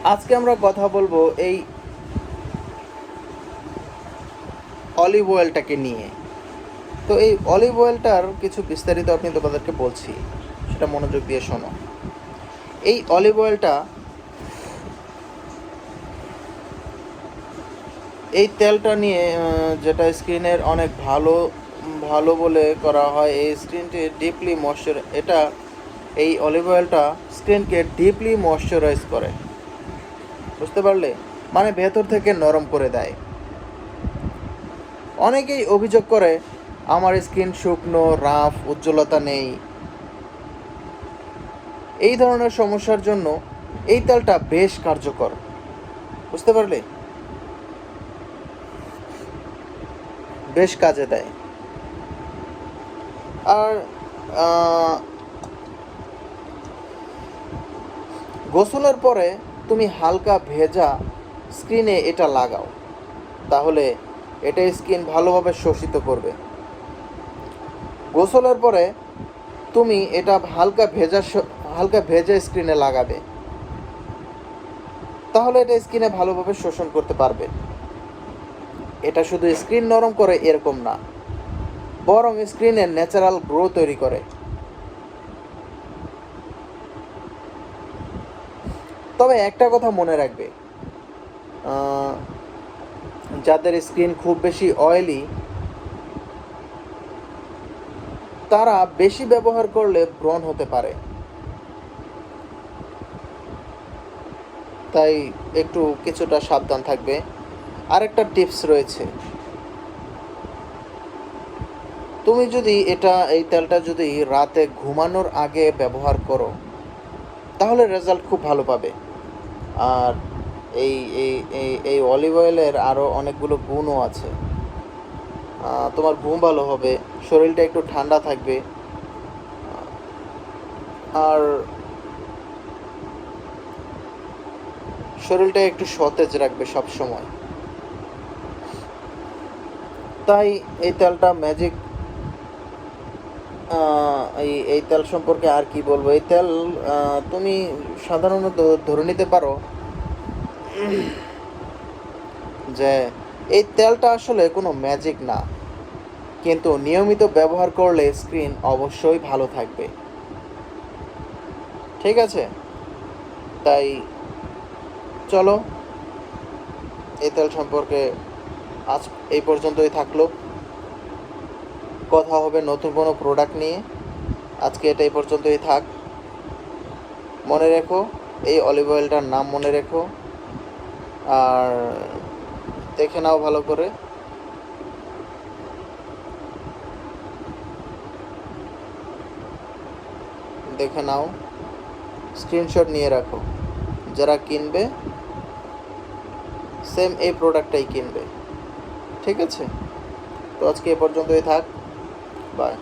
আজকে আমরা কথা বলবো এই অলিভ অয়েলটাকে নিয়ে। তো এই অলিভ অয়েলটার কিছু বিস্তারিত আমি তোমাদেরকে বলছি, সেটা মনোযোগ দিয়ে শোনো। এই অলিভ অয়েলটা, এই তেলটা নিয়ে যেটা স্কিনের অনেক ভালো ভালো বলে করা হয়। এই স্কিনটি ডিপলি এই অলিভ অয়েলটা স্কিনকে ডিপলি ময়শ্চারাইজ করে, বুঝতে পারলে? মানে ভেতর থেকে নরম করে দেয়। অনেকেই অভিযোগ করে আমার স্কিন শুকনো, রাফ, উজ্জ্বলতা নেই। এই ধরনের সমস্যার জন্য এই তেলটা বেশ কার্যকর, বুঝতে পারলে? বেশ কাজে দেয়। আর গোসলের পরে তুমি হালকা ভেজা স্কিনে এটা লাগাও, তাহলে এটা স্কিন ভালোভাবে শোষিত করবে। গোসলের পরে তুমি এটা হালকা ভেজা স্কিনে লাগাবে, তাহলে এটা স্কিনে ভালোভাবে শোষণ করতে পারবে। এটা শুধু স্কিন নরম করে এরকম না, বরং স্কিনের ন্যাচারাল গ্রো তৈরি করে। তবে একটা কথা মনে রাখবে, যাদের স্কিন খুব বেশি অয়েলি, তারা বেশি ব্যবহার করলে ব্রণ হতে পারে। তাই একটু কিছুটা সাবধান থাকবে। আরেকটা টিপস রয়েছে, তুমি যদি এই তেলটা যদি রাতে ঘুমানোর আগে ব্যবহার করো, তাহলে রেজাল্ট খুব ভালো পাবে। আর এই এই এই এই অলিভ অয়েলের আরও অনেকগুলো গুণও আছে। তোমার ঘুম ভালো হবে, শরীরটা একটু ঠান্ডা থাকবে, আর শরীরটা একটু সতেজ রাখবে সব সময়। তাই এই তেলটা ম্যাজিক। এই তেল সম্পর্কে আর কি বলবো? এই তেল তুমি সাধারণত ধরে নিতে পারো যে এই তেলটা আসলে কোনো ম্যাজিক না, কিন্তু নিয়মিত ব্যবহার করলে স্কিন অবশ্যই ভালো থাকবে। ঠিক আছে? তাই চলো, এই তেল সম্পর্কে আজ এই পর্যন্তই থাকলো। কথা হবে নতুন কোনো প্রোডাক্ট নিয়ে। আজকে এটা এই পর্যন্তই থাক। মনে রেখো, এই অলিভ অয়েলটার নাম মনে রেখো, আর দেখে নাও ভালো করে। দেখে নাও, স্ক্রিনশট নিয়ে রাখো। যারা কিনবে সেম এই প্রোডাক্টটাই কিনবে। ঠিক আছে? তো আজকে এ পর্যন্তই থাক। বাই।